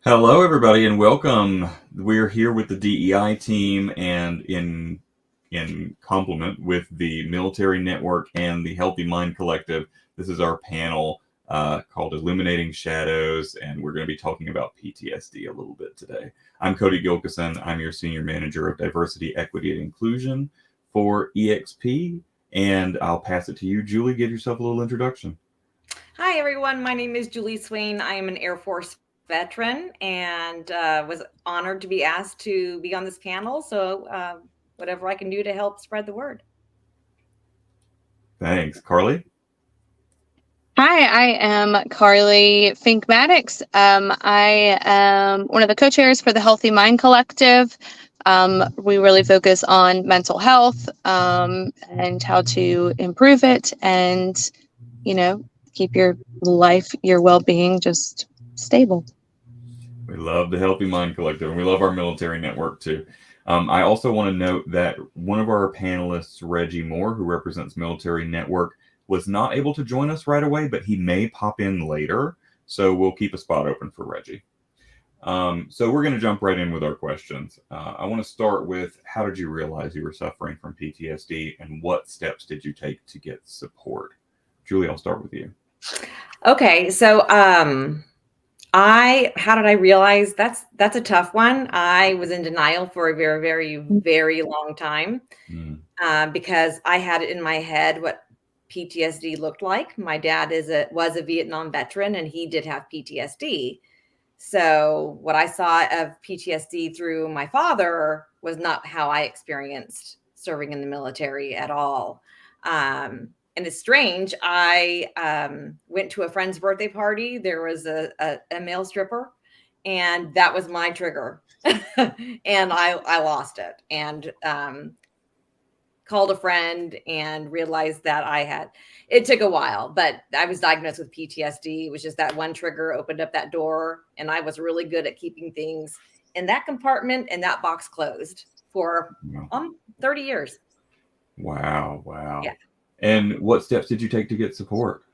Hello, everybody, and welcome. We're here with the DEI team, and in complement with the Military Network and the Healthy Mind Collective. This is our panel called Illuminating Shadows, and we're going to be talking about PTSD a little bit today. I'm Cody Gilkison. I'm your Senior Manager of Diversity, Equity, and Inclusion for EXP, and I'll pass it to you, Julie. Give yourself a little introduction. Hi, everyone. My name is Julie Swain. I am an Air Force veteran and was honored to be asked to be on this panel. So whatever I can do to help spread the word. Thanks. Carly? Hi, I am Carly Fink-Maddox. I am one of the co-chairs for the Healthy Mind Collective. We really focus on mental health and how to improve it and, keep your life, your well-being just stable. We love the Healthy Mind Collective, and we love our military network too. I also want to note that one of our panelists, Reggie Moore, who represents Military Network, was not able to join us right away, but he may pop in later. So we'll keep a spot open for Reggie. So we're going to jump right in with our questions. I want to start with, how did you realize you were suffering from PTSD, and what steps did you take to get support? Julie, I'll start with you. Okay, so how did I realize? That's a tough one. I was in denial for a very, very, very long time because I had it in my head what PTSD looked like. My dad was a Vietnam veteran, and he did have PTSD. So what I saw of PTSD through my father was not how I experienced serving in the military at all. And it's strange. I went to a friend's birthday party. There was a male stripper, and that was my trigger. And I lost it and called a friend and realized that it took a while, but I was diagnosed with PTSD. It was just that one trigger opened up that door, and I was really good at keeping things in that compartment and that box closed for 30 years. Wow. Yeah. And what steps did you take to get support?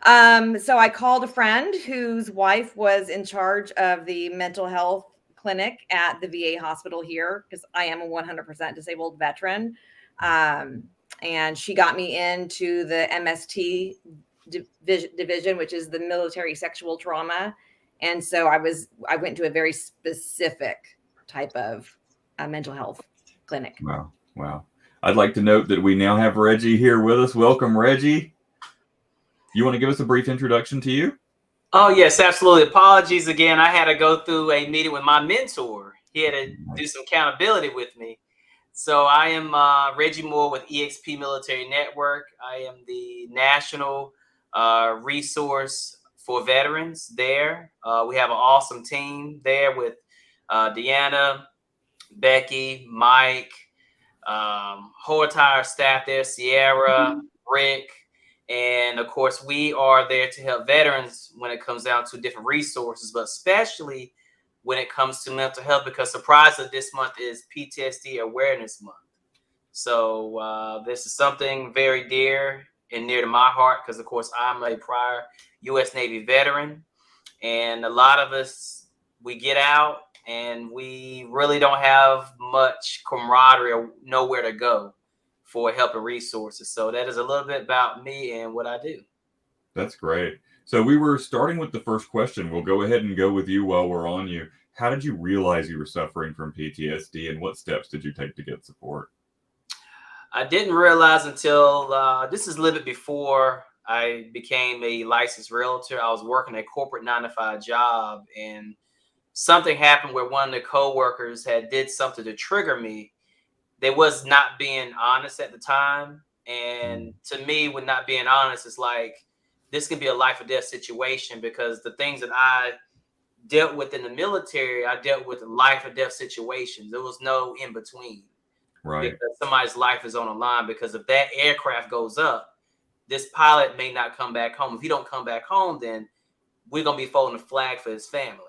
So I called a friend whose wife was in charge of the mental health clinic at the VA hospital here, because I am a 100% disabled veteran. And she got me into the MST division, which is the military sexual trauma. And so I went to a very specific type of mental health clinic. Wow. I'd like to note that we now have Reggie here with us. Welcome, Reggie. You want to give us a brief introduction to you? Oh, yes, absolutely. Apologies again. I had to go through a meeting with my mentor. He had to do some accountability with me. So I am Reggie Moore with EXP Military Network. I am the national resource for veterans there. We have an awesome team there with Deanna, Becky, Mike, whole entire staff there, Sierra, Rick. And of course, we are there to help veterans when it comes down to different resources, but especially when it comes to mental health, because surprisingly, this month is PTSD Awareness Month. So this is something very dear and near to my heart, because of course, I'm a prior U.S. Navy veteran. And a lot of us, we get out and we really don't have much camaraderie or nowhere to go for help and resources. So that is a little bit about me and what I do. That's great. So we were starting with the first question. We'll go ahead and go with you while we're on you. How did you realize you were suffering from PTSD, and what steps did you take to get support? I didn't realize until this is a little bit before I became a licensed realtor. I was working a corporate 9-to-5 job, and something happened where one of the coworkers had did something to trigger me. They was not being honest at the time. And to me, with not being honest, it's like, this can be a life or death situation, because the things that I dealt with in the military, I dealt with life or death situations. There was no in between. Right. Because somebody's life is on the line, because if that aircraft goes up, this pilot may not come back home. If he don't come back home, then we're going to be folding a flag for his family.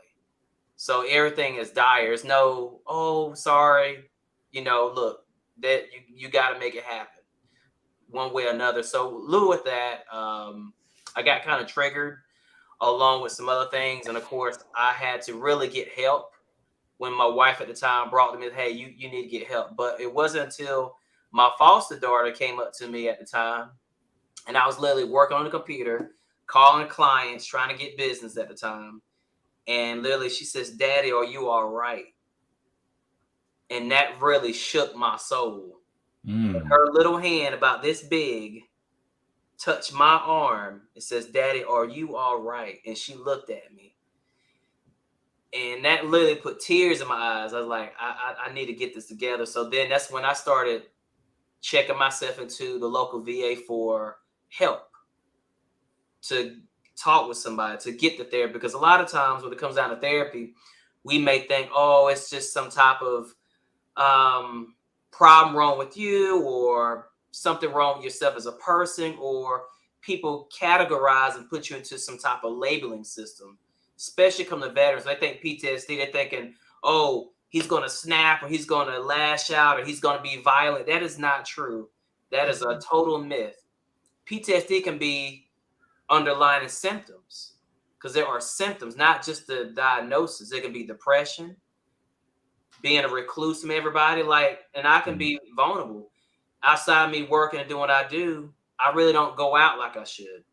So everything is dire. There's no, oh, sorry. Look, that you got to make it happen one way or another. So, Lou, with that, I got kind of triggered. along with some other things. And of course, I had to really get help when my wife at the time brought me, hey, you need to get help. But it wasn't until my foster daughter came up to me at the time, and I was literally working on the computer, calling clients, trying to get business at the time. And literally she says, Daddy, are you all right? And that really shook my soul. Her little hand about this big touched my arm. It says, Daddy, are you all right? And she looked at me. And that literally put tears in my eyes. I was like, I need to get this together. So then that's when I started checking myself into the local VA for help, to talk with somebody, to get the therapy. Because a lot of times when it comes down to therapy, we may think, oh, it's just some type of problem wrong with you, or something wrong with yourself as a person, or people categorize and put you into some type of labeling system. Especially come to veterans, they think PTSD, they're thinking, oh, he's going to snap, or he's going to lash out, or he's going to be violent. That is not true. That is a total myth. PTSD can be underlying symptoms, because there are symptoms, not just the diagnosis. It can be depression, being a recluse from everybody, and I can be vulnerable. Outside of me working and doing what I do, I really don't go out like I should.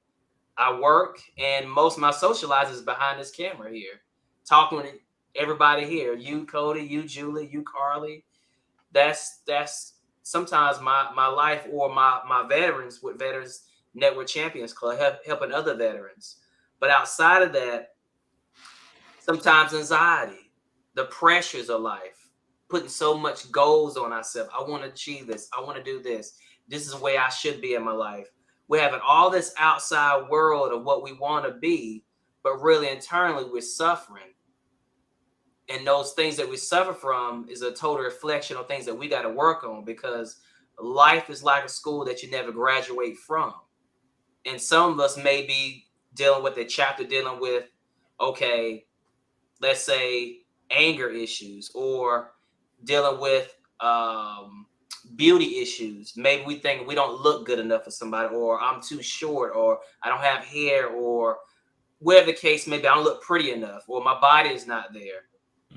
I work, and most of my socializing is behind this camera here, talking with everybody here. You, Cody, you, Julie, you, Carly. That's sometimes my life, or my veterans with Veterans Network Champions Club, helping other veterans. But outside of that, sometimes anxiety, the pressures of life, putting so much goals on ourselves. I want to achieve this. I want to do this. This is the way I should be in my life. We're having all this outside world of what we want to be, but really internally we're suffering. And those things that we suffer from is a total reflection of things that we got to work on, because life is like a school that you never graduate from. And some of us may be dealing with a chapter dealing with, okay, let's say anger issues, or dealing with beauty issues. Maybe we think we don't look good enough for somebody, or I'm too short, or I don't have hair, or whatever the case may be, I don't look pretty enough, or my body is not there.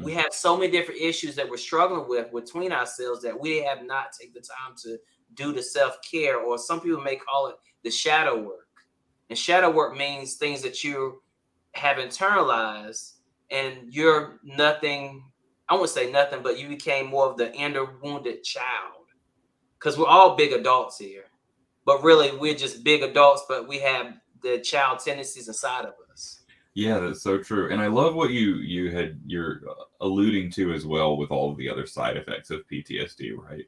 We have so many different issues that we're struggling with between ourselves that we have not taken the time to do the self-care, or some people may call it the shadow work. And shadow work means things that you have internalized, and you're nothing, I won't say nothing, but you became more of the inner wounded child. Because we're all big adults here, but really we're just big adults, but we have the child tendencies inside of us. Yeah, that's so true. And I love what you're alluding to as well, with all of the other side effects of PTSD, right?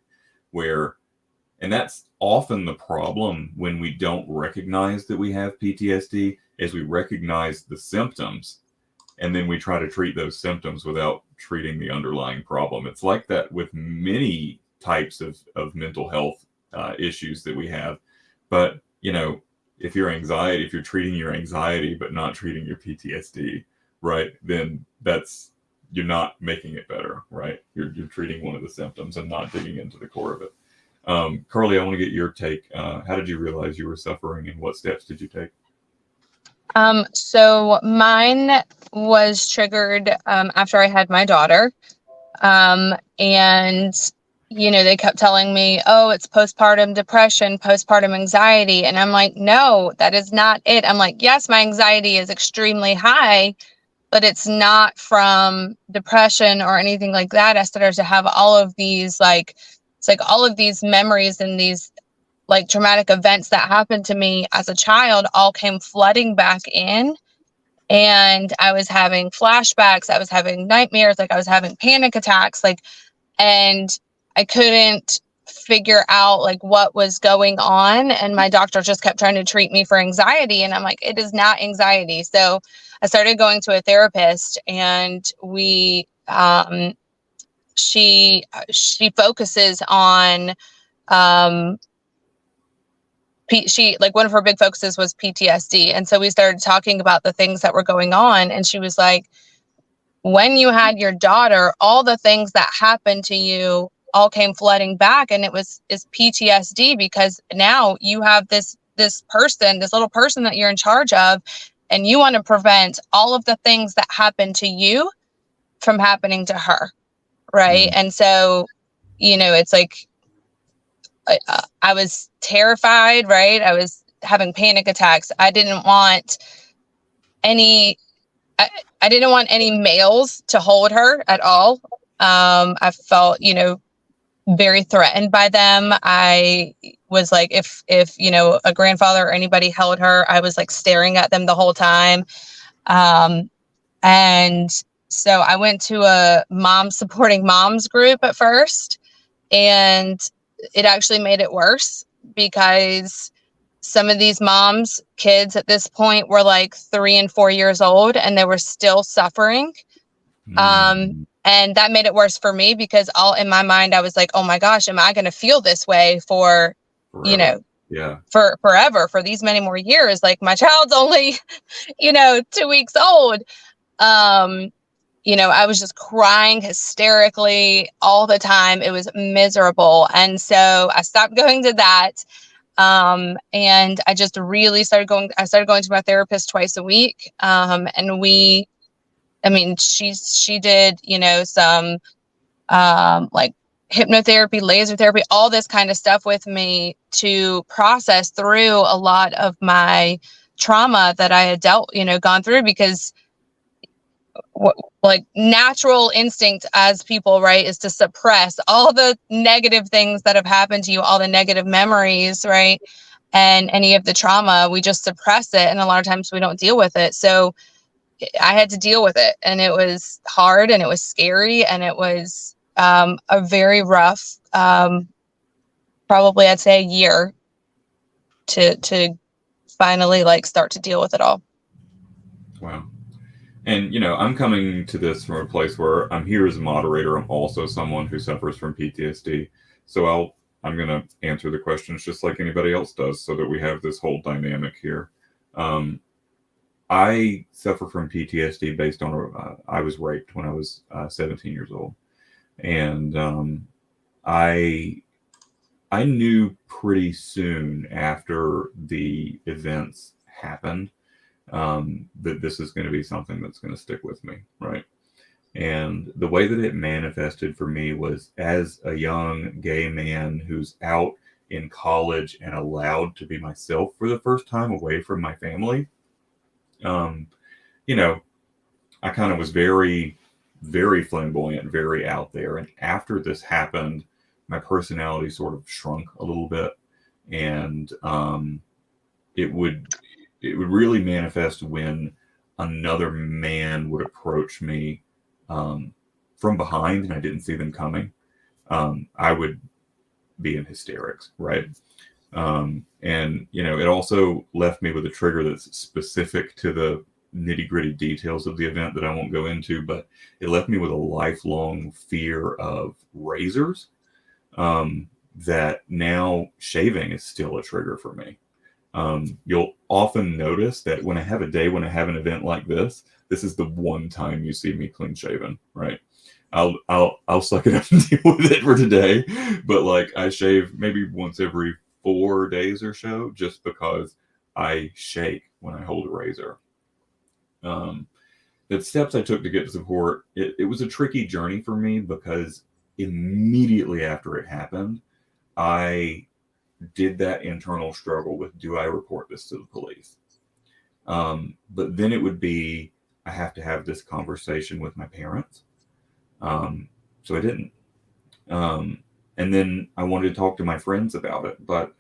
And that's often the problem when we don't recognize that we have PTSD, is we recognize the symptoms, and then we try to treat those symptoms without treating the underlying problem. It's like that with many types of mental health issues that we have. But, if you're treating your anxiety but not treating your PTSD, right, then you're not making it better, right? You're treating one of the symptoms and not digging into the core of it. Carly, I want to get your take. How did you realize you were suffering, and what steps did you take? So mine was triggered after I had my daughter. And they kept telling me, oh, it's postpartum depression, postpartum anxiety. And I'm like, no, that is not it. I'm like, yes, my anxiety is extremely high, but it's not from depression or anything like that. I started to have all of these, all of these memories and these traumatic events that happened to me as a child all came flooding back in. And I was having flashbacks. I was having nightmares. I was having panic attacks, and I couldn't figure out what was going on. And my doctor just kept trying to treat me for anxiety. And I'm like, it is not anxiety. So I started going to a therapist, and she focuses on, one of her big focuses was PTSD. And so we started talking about the things that were going on. And she was like, when you had your daughter, all the things that happened to you all came flooding back. And it's PTSD, because now you have this little person that you're in charge of, and you want to prevent all of the things that happen to you from happening to her. Right. Mm-hmm. And so, it's like, I was terrified, right? I was having panic attacks. I didn't want any males to hold her at all. I felt, very threatened by them. I was like, if a grandfather or anybody held her, I was like staring at them the whole time. And so I went to a mom supporting moms group at first, and it actually made it worse because some of these moms' kids at this point were like 3 and 4 years old, and they were still suffering. And that made it worse for me because all in my mind, I was like, oh my gosh, am I going to feel this way for, Forever. for forever, for these many more years? Like my child's only, 2 weeks old. I was just crying hysterically all the time. It was miserable. And so I stopped going to that. And I just really started going to my therapist twice a week. And she did, some, like hypnotherapy, laser therapy, all this kind of stuff with me to process through a lot of my trauma that I had gone through, because like natural instinct as people, right, is to suppress all the negative things that have happened to you, all the negative memories, right? And any of the trauma, we just suppress it. And a lot of times we don't deal with it. So I had to deal with it, and it was hard, and it was scary, and it was a very rough, probably I'd say a year to finally like start to deal with it all. Wow. And, I'm coming to this from a place where I'm here as a moderator. I'm also someone who suffers from PTSD. So I'm going to answer the questions just like anybody else does so that we have this whole dynamic here. I suffer from PTSD based on, I was raped when I was 17 years old. And I knew pretty soon after the events happened that this is going to be something that's going to stick with me, right? And the way that it manifested for me was as a young gay man who's out in college and allowed to be myself for the first time away from my family. I kind of was very, very flamboyant, very out there. And after this happened, my personality sort of shrunk a little bit, and it would really manifest when another man would approach me from behind and I didn't see them coming. I would be in hysterics, right? And it also left me with a trigger that's specific to the nitty-gritty details of the event that I won't go into, but it left me with a lifelong fear of razors, that now shaving is still a trigger for me. You'll often notice that when I have an event like this is the one time you see me clean shaven, right? I'll suck it up and deal with it for today, but like I shave maybe once every 4 days or so, just because I shake when I hold a razor. The steps I took to get support, it was a tricky journey for me because immediately after it happened, I did that internal struggle with, do I report this to the police? But then it would be, I have to have this conversation with my parents. So I didn't. And then I wanted to talk to my friends about it, but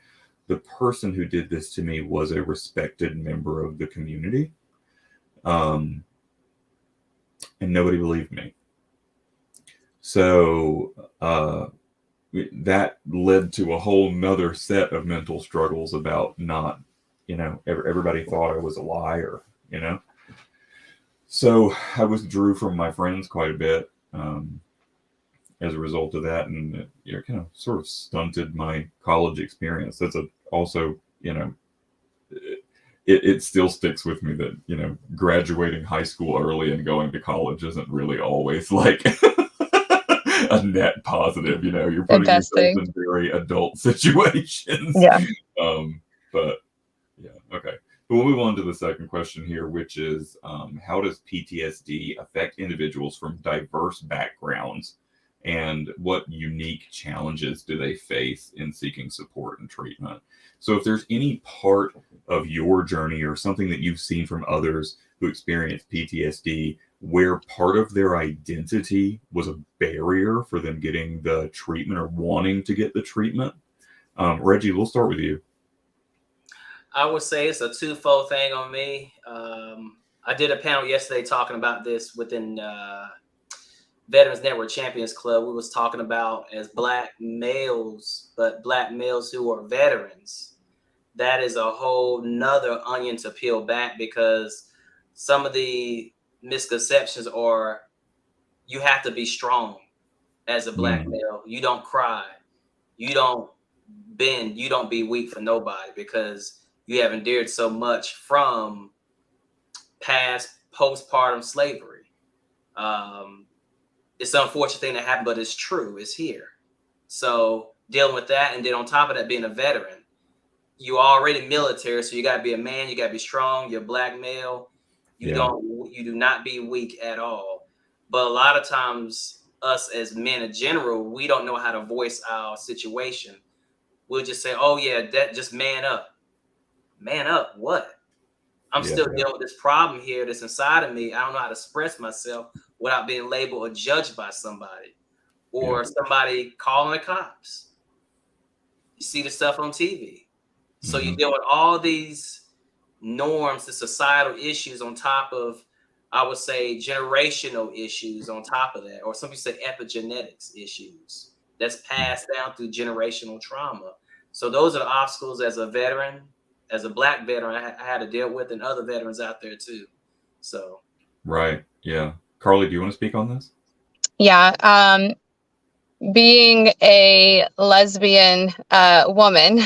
the person who did this to me was a respected member of the community. And nobody believed me. So that led to a whole nother set of mental struggles about not, everybody thought I was a liar, So I withdrew from my friends quite a bit as a result of that, and it kind of sort of stunted my college experience. That's also, it still sticks with me that, graduating high school early and going to college isn't really always like a net positive, you're putting yourself in very adult situations. Yeah. But yeah. Okay. We'll move on to the second question here, which is how does PTSD affect individuals from diverse backgrounds, and what unique challenges do they face in seeking support and treatment? So if there's any part of your journey or something that you've seen from others who experience PTSD where part of their identity was a barrier for them getting the treatment or wanting to get the treatment. Reggie, we'll start with you. I would say it's a twofold thing on me. I did a panel yesterday talking about this within Veterans Network Champions Club. We was talking about as Black males, but Black males who are veterans. That is a whole nother onion to peel back, because some of the misconceptions are you have to be strong as a Black male. You don't cry. You don't bend. You don't be weak for nobody, because you have endured so much from past postpartum slavery. It's an unfortunate thing that happened, but it's true. It's here. So dealing with that, and then on top of that, being a veteran, you already military, so you got to be a man. You got to be strong. You're a Black male. You do not be weak at all. But a lot of times, us as men in general, we don't know how to voice our situation. We'll just say, "Oh yeah, that just man up." Man up, what? I'm still dealing with this problem here that's inside of me. I don't know how to express myself without being labeled or judged by somebody, or somebody calling the cops. You see the stuff on TV. So you deal with all these norms, the societal issues on top of, I would say, generational issues on top of that, or some people say epigenetics issues that's passed down through generational trauma. So those are the obstacles as a veteran, as a Black veteran, I had to deal with, and other veterans out there too. So. Right. Yeah. Carly, do you want to speak on this? Yeah. Being a lesbian woman,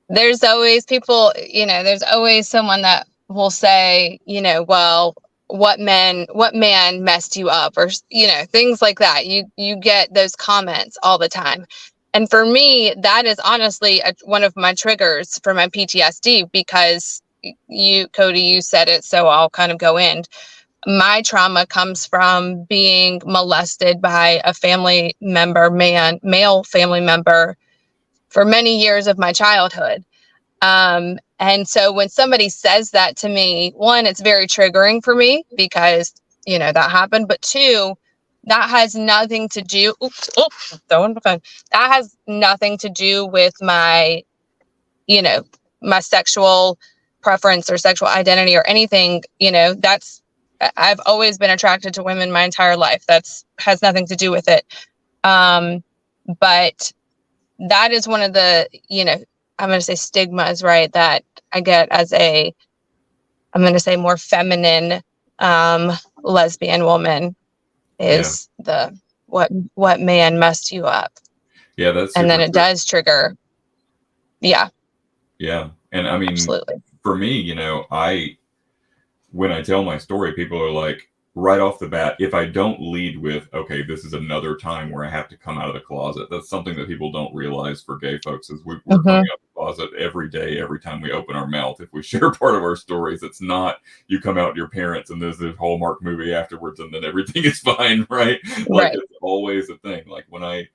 there's always people, there's always someone that will say, well, what man messed you up, or, things like that. You get those comments all the time. And for me, that is honestly one of my triggers for my PTSD, because Cody, you said it, so I'll kind of go in. My trauma comes from being molested by a family member, male family member, for many years of my childhood. And so when somebody says that to me, one, it's very triggering for me, because, that happened. But two, that has nothing to do. Throwing the phone. That has nothing to do with my, my sexual preference or sexual identity or anything. I've always been attracted to women my entire life. Has nothing to do with it. But that is one of the, I'm going to say stigmas, right, that I get as I'm going to say more feminine lesbian woman, is the what man messed you up. Yeah, that's and then it does trigger. Yeah. Yeah. And I mean, absolutely. For me, when I tell my story, people are like, right off the bat, if I don't lead with, okay, this is another time where I have to come out of the closet. That's something that people don't realize for gay folks, is we're coming out of the closet every day, every time we open our mouth. If we share part of our stories, it's not you come out to your parents and there's this Hallmark movie afterwards and then everything is fine, right? Like, it's always a thing. Like, when I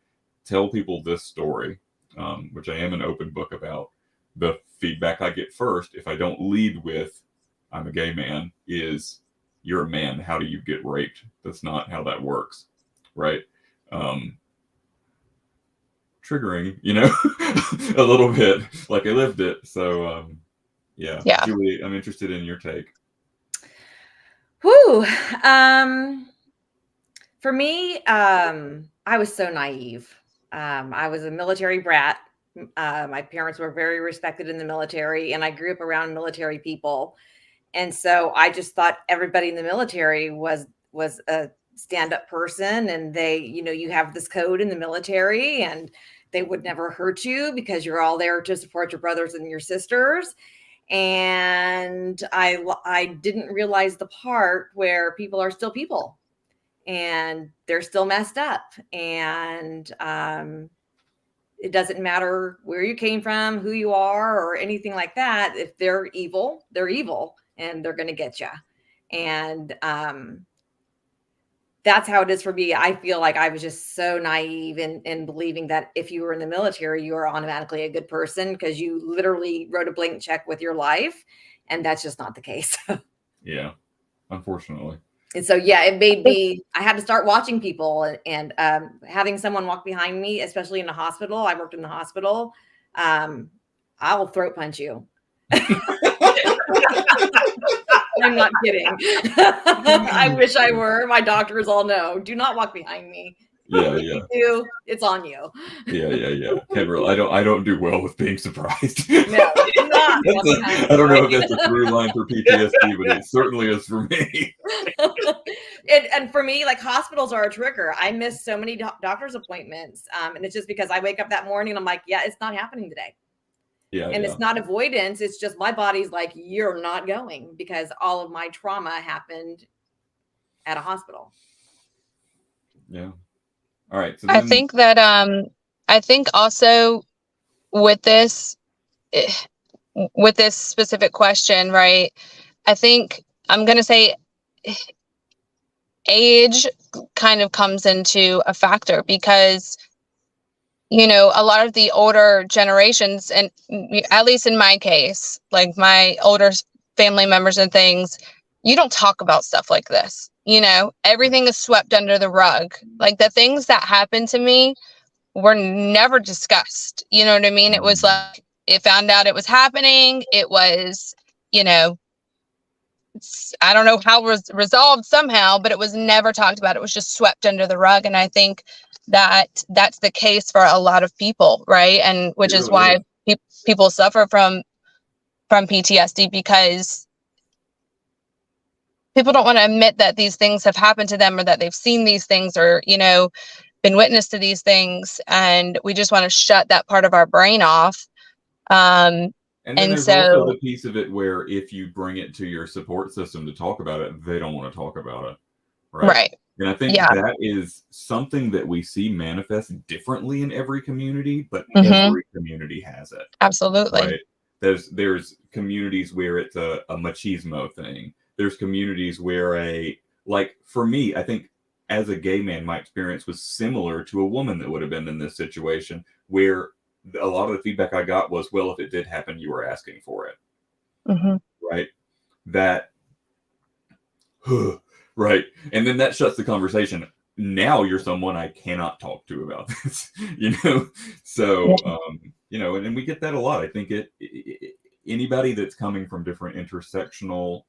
tell people this story, which I am an open book about, the feedback I get first, if I don't lead with, I'm a gay man, is, you're a man, how do you get raped? That's not how that works, right? Triggering, a little bit, like I lived it. So, yeah. Julie, I'm interested in your take. Whew. For me, I was so naive. I was a military brat. My parents were very respected in the military, and I grew up around military people. And so I just thought everybody in the military was a stand-up person, and they, you have this code in the military, and they would never hurt you because you're all there to support your brothers and your sisters. And I didn't realize the part where people are still people, and they're still messed up. And It doesn't matter where you came from, who you are, or anything like that. If they're evil, and they're going to get you. And that's how it is for me. I feel like I was just so naive in believing that if you were in the military, you are automatically a good person because you literally wrote a blank check with your life. And that's just not the case. Yeah, unfortunately. And so, yeah, it made me, I had to start watching people and having someone walk behind me, especially in the hospital. I worked in the hospital. I will throat punch you. I'm not kidding. I wish I were. My doctors all know. Do not walk behind me. Yeah. If you do, it's on you. Yeah. Kendra, I don't do well with being surprised. No, do not. I don't know if that's a through line for PTSD, but it certainly is for me. And for me, like, hospitals are a trigger. I miss so many doctor's appointments. And it's just because I wake up that morning and I'm like, yeah, it's not happening today. Yeah. And it's not avoidance. It's just my body's like, you're not going, because all of my trauma happened at a hospital. Yeah. All right. So I think that I think also with this specific question, right? I think I'm going to say age kind of comes into a factor, because a lot of the older generations, and at least in my case, like my older family members and things, you don't talk about stuff like this. Everything is swept under the rug. Like, the things that happened to me were never discussed. You know what I mean? It was like, it found out it was happening. It was, I don't know how it was resolved somehow, but it was never talked about. It was just swept under the rug. And I think that that's the case for a lot of people, right? And which is why people suffer from PTSD, because people don't want to admit that these things have happened to them, or that they've seen these things, or been witness to these things, and we just want to shut that part of our brain off. And then there's also the piece of it where if you bring it to your support system to talk about it, they don't want to talk about it. Right. And I think that is something that we see manifest differently in every community, but every community has it. Absolutely. Right. There's communities where it's a machismo thing. There's communities where for me, I think as a gay man, my experience was similar to a woman that would have been in this situation, where a lot of the feedback I got was, well, if it did happen, you were asking for it. Right. Right. And then that shuts the conversation. Now you're someone I cannot talk to about this, So, and we get that a lot. I think anybody that's coming from different intersectional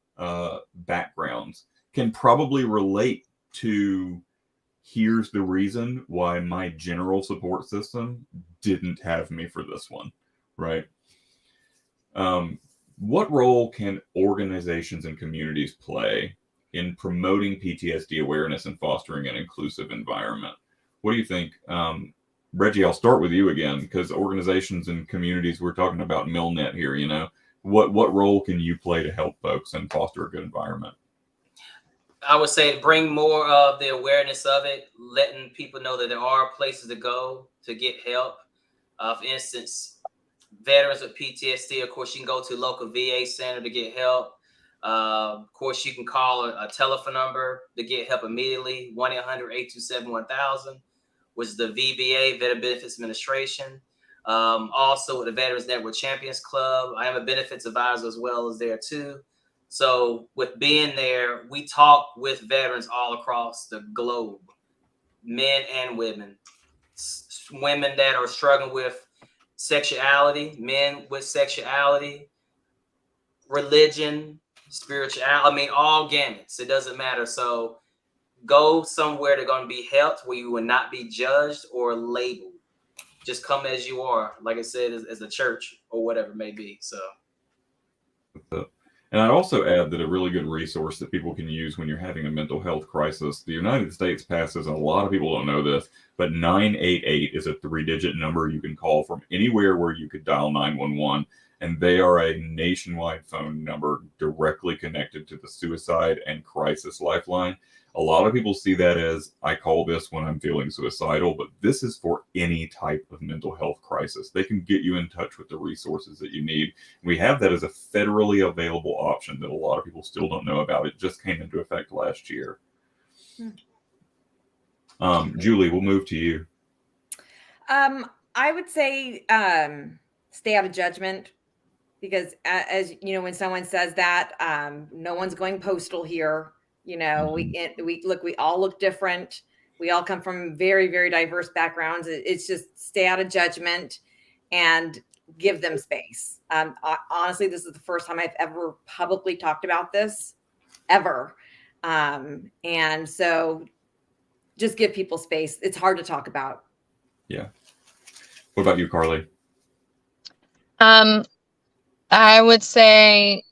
backgrounds can probably relate to, here's the reason why my general support system didn't have me for this one, right? What role can organizations and communities play in promoting PTSD awareness and fostering an inclusive environment? What do you think? Reggie, I'll start with you again, because organizations and communities, we're talking about MilNet here, what role can you play to help folks and foster a good environment? I would say bring more of the awareness of it, letting people know that there are places to go to get help. For instance, veterans with PTSD, of course, you can go to a local VA center to get help. Of course, you can call a telephone number to get help immediately, 1-800-827-1000, which is the VBA, Veteran Benefits Administration. Also with the Veterans Network Champions Club, I am a benefits advisor as well as there too. So with being there, we talk with veterans all across the globe, men and women, women that are struggling with sexuality, men with sexuality, religion, spirituality, all gamuts. It doesn't matter. So go somewhere they're going to be helped, where you will not be judged or labeled. Just come as you are, like I said, as a church or whatever it may be. So. And I'd also add that a really good resource that people can use when you're having a mental health crisis, the United States passes, and a lot of people don't know this, but 988 is a 3-digit number you can call from anywhere where you could dial 911. And they are a nationwide phone number directly connected to the suicide and crisis lifeline. A lot of people see that as, I call this when I'm feeling suicidal, but this is for any type of mental health crisis. They can get you in touch with the resources that you need. We have that as a federally available option that a lot of people still don't know about. It just came into effect last year. Julie, we'll move to you. I would say stay out of judgment, because as you know, when someone says that, no one's going postal here. You know, we all look different. We all come from very, very diverse backgrounds. It's just stay out of judgment and give them space. Honestly, this is the first time I've ever publicly talked about this, ever. And so just give people space. It's hard to talk about. Yeah. What about you, Carly? I would say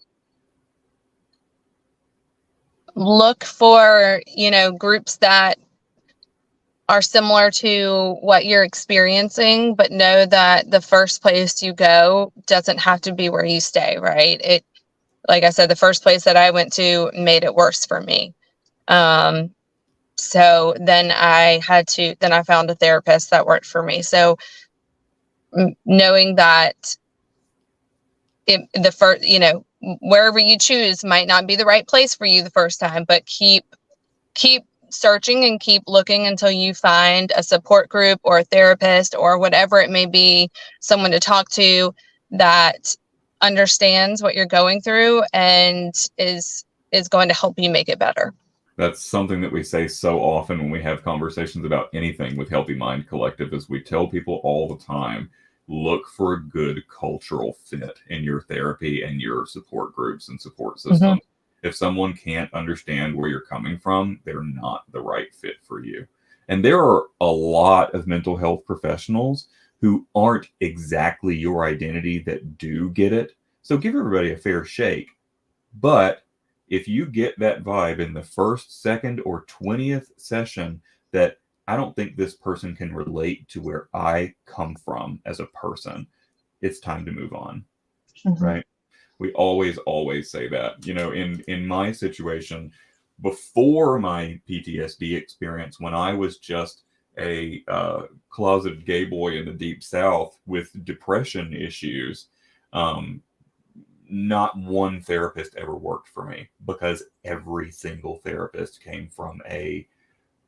look for, groups that are similar to what you're experiencing, but know that the first place you go doesn't have to be where you stay, right? Like I said, the first place that I went to made it worse for me. So then I found a therapist that worked for me. So knowing that wherever you choose might not be the right place for you the first time, but keep searching and keep looking until you find a support group or a therapist or whatever it may be, someone to talk to that understands what you're going through and is going to help you make it better. That's something that we say so often when we have conversations about anything with Healthy Mind Collective, is we tell people all the time, look for a good cultural fit in your therapy and your support groups and support systems. Mm-hmm. If someone can't understand where you're coming from, they're not the right fit for you. And there are a lot of mental health professionals who aren't exactly your identity that do get it. So give everybody a fair shake. But if you get that vibe in the first, second, or 20th session that I don't think this person can relate to where I come from as a person, it's time to move on, right? We always say that. In my situation, before my PTSD experience, when I was just a closeted gay boy in the Deep South with depression issues, not one therapist ever worked for me, because every single therapist came from a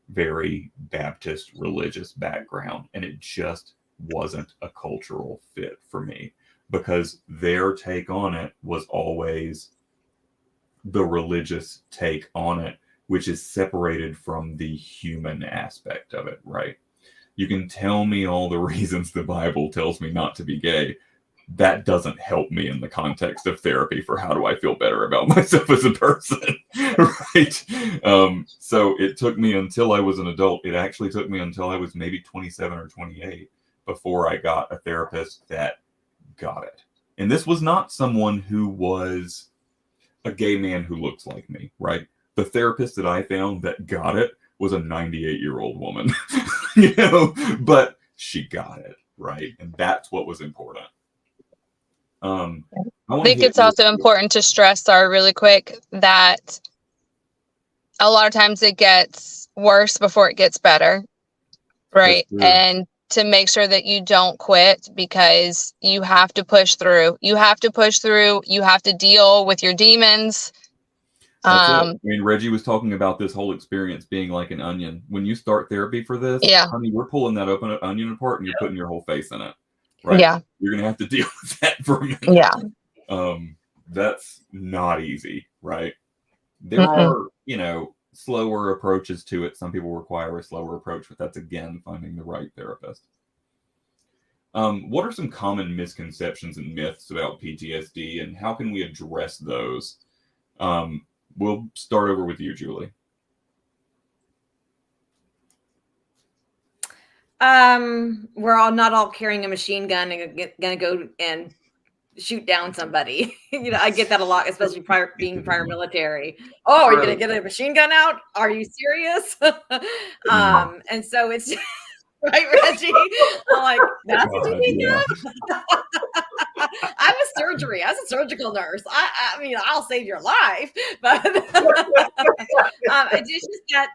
very Baptist religious background, and it just wasn't a cultural fit for me, because their take on it was always the religious take on it, which is separated from the human aspect of it, right? You can tell me all the reasons the Bible tells me not to be gay. That doesn't help me in the context of therapy for how do I feel better about myself as a person, right? So it took me until I was an adult. It actually took me until I was maybe 27 or 28 before I got a therapist that got it. And this was not someone who was a gay man who looks like me, right? The therapist that I found that got it was a 98-year-old woman, but she got it, right? And that's what was important. I think it's also important to stress really quick that a lot of times it gets worse before it gets better, right? And to make sure that you don't quit, because you have to push through. You have to deal with your demons. Reggie was talking about this whole experience being like an onion. When you start therapy for this, honey, we're pulling that onion apart and you're putting your whole face in it. Right? Yeah. You're going to have to deal with that for a minute. Yeah. That's not easy, right? There are, slower approaches to it. Some people require a slower approach, but that's, again, finding the right therapist. What are some common misconceptions and myths about PTSD, and how can we address those? We'll start over with you, Julie. We're not all carrying a machine gun and gonna go and shoot down somebody. I get that a lot, especially being prior military. Oh, are you gonna get a machine gun out? Are you serious? And so it's right, Reggie. I'm like, that's what you think of? I was surgery. I was a surgical nurse. I mean, I'll save your life, but it's just that.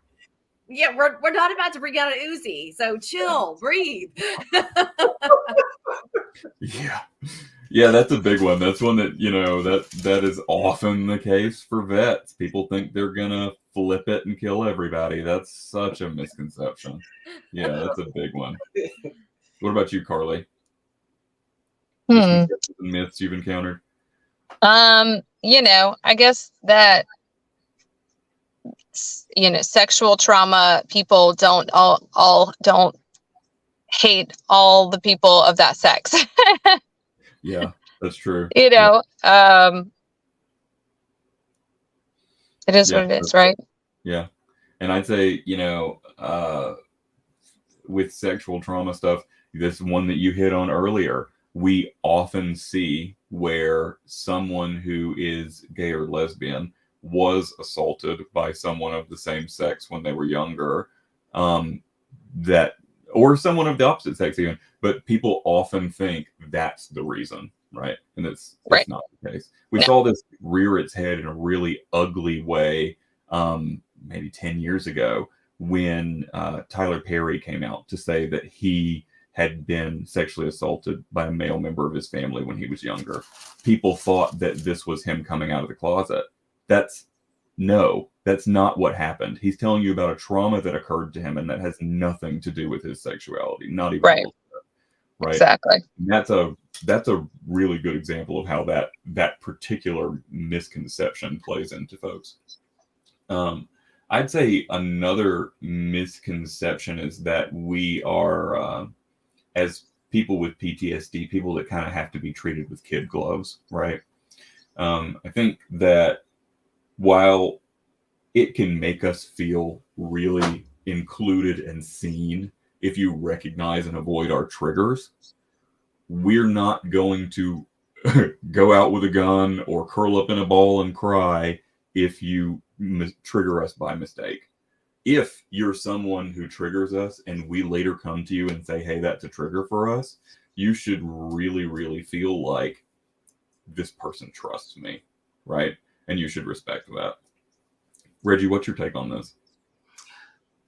Yeah, we're not about to bring out an Uzi, so chill, breathe. Yeah, that's a big one. That's one that, that is often the case for vets. People think they're gonna flip it and kill everybody. That's such a misconception. Yeah, that's a big one. What about you, Carly? Misconceptions and myths you've encountered? I guess that sexual trauma people don't don't hate all the people of that sex. Yeah, that's true. It is what it is, right? Yeah. And I'd say, with sexual trauma stuff, this one that you hit on earlier, we often see where someone who is gay or lesbian was assaulted by someone of the same sex when they were younger, or someone of the opposite sex even, but people often think that's the reason, right? And it's not the case. We saw this rear its head in a really ugly way maybe 10 years ago when Tyler Perry came out to say that he had been sexually assaulted by a male member of his family when he was younger. People thought that this was him coming out of the closet. That's not what happened. He's telling you about a trauma that occurred to him, and that has nothing to do with his sexuality, not even a little bit, right? Exactly. And that's a really good example of how that particular misconception plays into folks. I'd say another misconception is that we are, as people with PTSD, people that kind of have to be treated with kid gloves, right? I think that while it can make us feel really included and seen if you recognize and avoid our triggers, we're not going to go out with a gun or curl up in a ball and cry if you trigger us by mistake. If you're someone who triggers us and we later come to you and say, hey, that's a trigger for us, you should really, really feel like this person trusts me, right? And you should respect that. Reggie, what's your take on this?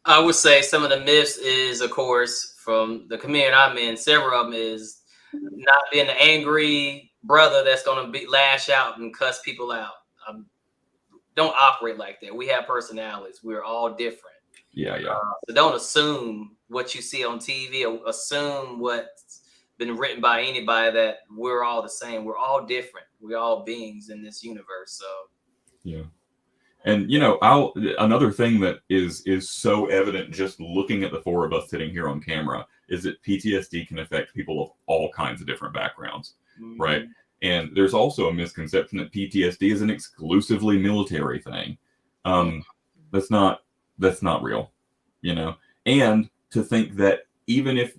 I would say some of the myths is, of course, from the community I'm in, several of them is not being an angry brother that's going to lash out and cuss people out. Don't operate like that. We have personalities. We're all different. Yeah. So don't assume what you see on TV or assume what's been written by anybody that we're all the same. We're all different. We're all beings in this universe. So yeah. And another thing that is so evident just looking at the four of us sitting here on camera is that PTSD can affect people of all kinds of different backgrounds, right? And there's also a misconception that PTSD is an exclusively military thing. That's not real, And to think that even if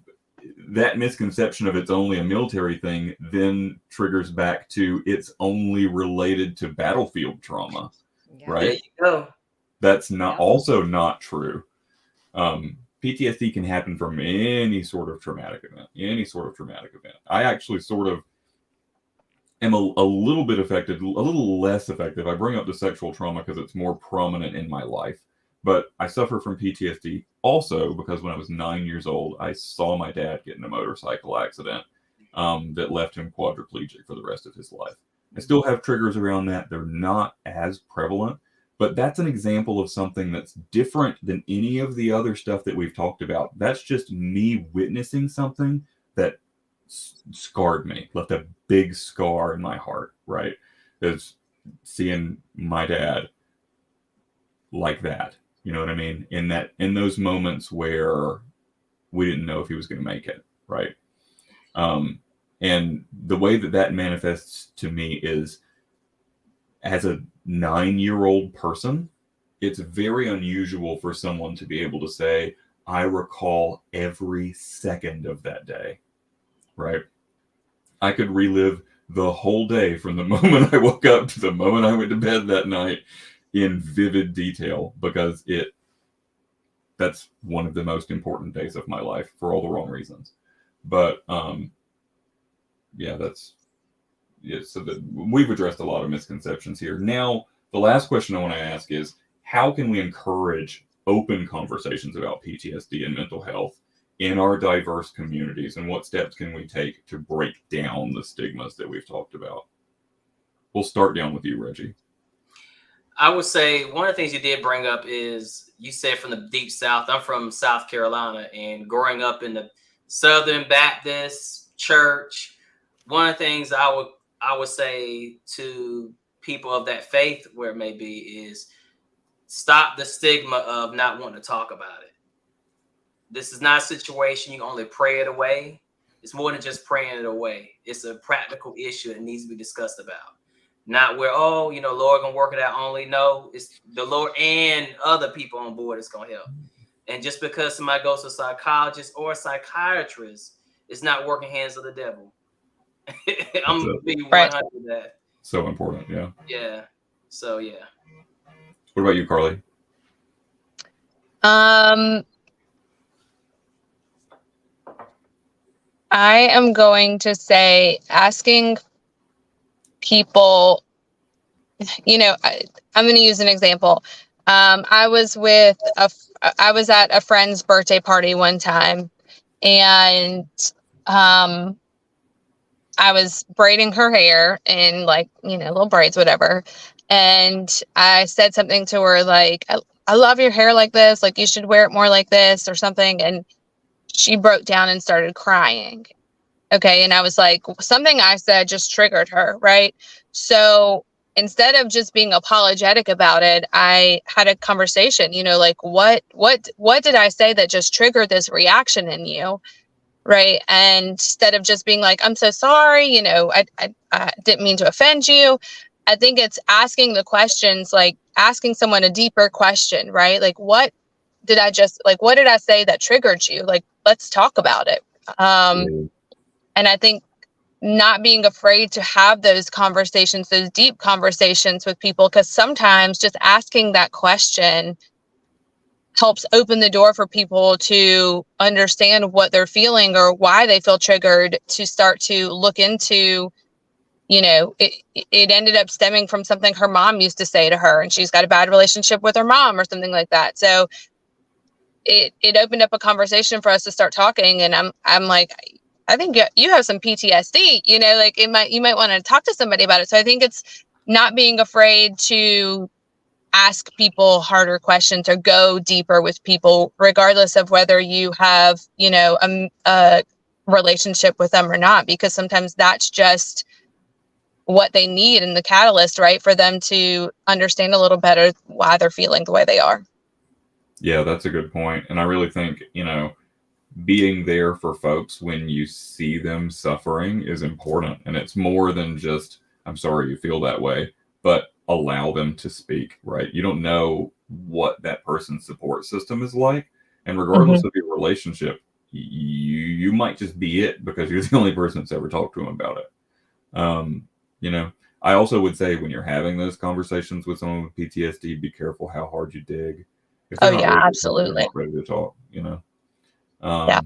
that misconception of it's only a military thing then triggers back to it's only related to battlefield trauma, right? There you go. That's also not true. PTSD can happen from any sort of traumatic event. I actually sort of am a little bit affected, a little less affected. I bring up the sexual trauma because it's more prominent in my life. But I suffer from PTSD also because when I was 9 years old, I saw my dad get in a motorcycle accident that left him quadriplegic for the rest of his life. I still have triggers around that. They're not as prevalent, but that's an example of something that's different than any of the other stuff that we've talked about. That's just me witnessing something that scarred me, left a big scar in my heart, right? Is seeing my dad like that. You know what I mean? In those moments where we didn't know if he was going to make it, right? And the way that manifests to me is, as a 9-year-old person, it's very unusual for someone to be able to say, I recall every second of that day, right? I could relive the whole day from the moment I woke up to the moment I went to bed that night in vivid detail, because that's one of the most important days of my life for all the wrong reasons. But so that we've addressed a lot of misconceptions here. Now, the last question I want to ask is, how can we encourage open conversations about PTSD and mental health in our diverse communities, and what steps can we take to break down the stigmas that we've talked about? We'll start down with you, Reggie. I would say one of the things you did bring up is you said from the deep South. I'm from South Carolina, and growing up in the Southern Baptist church, one of the things I would say to people of that faith, where it may be, is stop the stigma of not wanting to talk about it. This is not a situation you can only pray it away. It's more than just praying it away. It's a practical issue that needs to be discussed about. Not where, oh, Lord gonna work it out only. No, it's the Lord and other people on board that's gonna help. And just because somebody goes to a psychologist or a psychiatrist, it's not working hands of the devil. I'm gonna be 100 with that. So important, yeah. Yeah. So yeah. What about you, Carly? I am going to say asking people, I'm going to use an example. I was at a friend's birthday party one time, and I was braiding her hair in little braids, whatever. And I said something to her like, I love your hair like this. Like, you should wear it more like this or something. And she broke down and started crying. Okay. And I was like, something I said just triggered her. Right. So instead of just being apologetic about it, I had a conversation, like, what did I say that just triggered this reaction in you? Right. And instead of just being like, I'm so sorry, I didn't mean to offend you. I think it's asking the questions, like asking someone a deeper question, right? Like, what did I say that triggered you? Like, let's talk about it. And I think not being afraid to have those conversations, those deep conversations with people, because sometimes just asking that question helps open the door for people to understand what they're feeling or why they feel triggered, to start to look into, it ended up stemming from something her mom used to say to her, and she's got a bad relationship with her mom or something like that. So it opened up a conversation for us to start talking. And I'm like, I think you have some PTSD, like you might want to talk to somebody about it. So I think it's not being afraid to ask people harder questions or go deeper with people, regardless of whether you have, a relationship with them or not, because sometimes that's just what they need and the catalyst, right, for them to understand a little better why they're feeling the way they are. Yeah, that's a good point. And I really think, being there for folks when you see them suffering is important. And it's more than just, I'm sorry you feel that way, but allow them to speak, right? You don't know what that person's support system is like. And regardless of your relationship, you might just be it because you're the only person that's ever talked to them about it. I also would say when you're having those conversations with someone with PTSD, be careful how hard you dig. Absolutely. They're not ready to talk, Yeah. How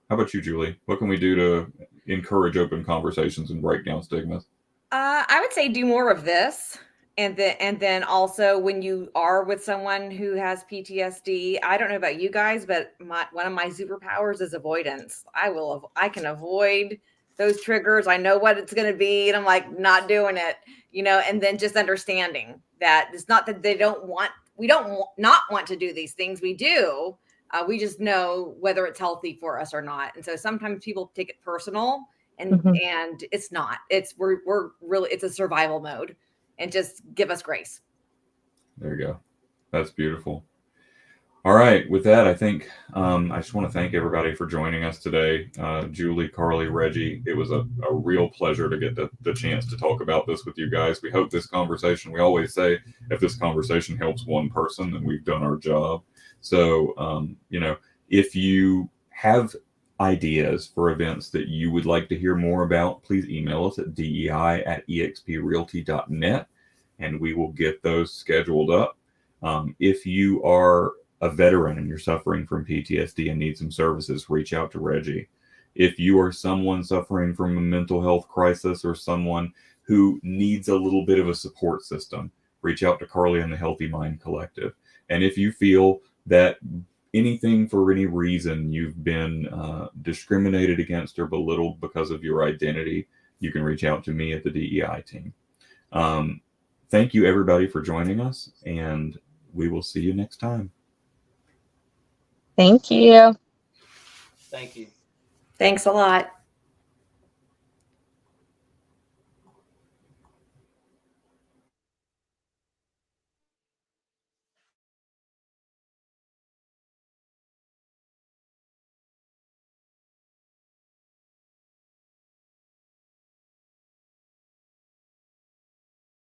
about you, Julie? What can we do to encourage open conversations and break down stigmas? I would say do more of this. And then also when you are with someone who has PTSD, I don't know about you guys, but one of my superpowers is avoidance. I can avoid those triggers. I know what it's going to be, and I'm like, not doing it, and then just understanding that it's not that we don't not want to do these things. We do. We just know whether it's healthy for us or not. And so sometimes people take it personal, and it's not. We're really, it's a survival mode, and just give us grace. There you go. That's beautiful. All right. With that, I think I just want to thank everybody for joining us today. Julie, Carly, Reggie, it was a real pleasure to get the chance to talk about this with you guys. We hope this conversation, we always say, if this conversation helps one person, then we've done our job. So, if you have ideas for events that you would like to hear more about, please email us at dei@exprealty.net, and we will get those scheduled up. If you are a veteran and you're suffering from PTSD and need some services, reach out to Reggie. If you are someone suffering from a mental health crisis or someone who needs a little bit of a support system, reach out to Carly and the Healthy Mind Collective. And if you feel that anything for any reason you've been discriminated against or belittled because of your identity, you can reach out to me at the DEI team. Thank you, everybody, for joining us, and we will see you next time. Thank you. Thank you. Thanks a lot.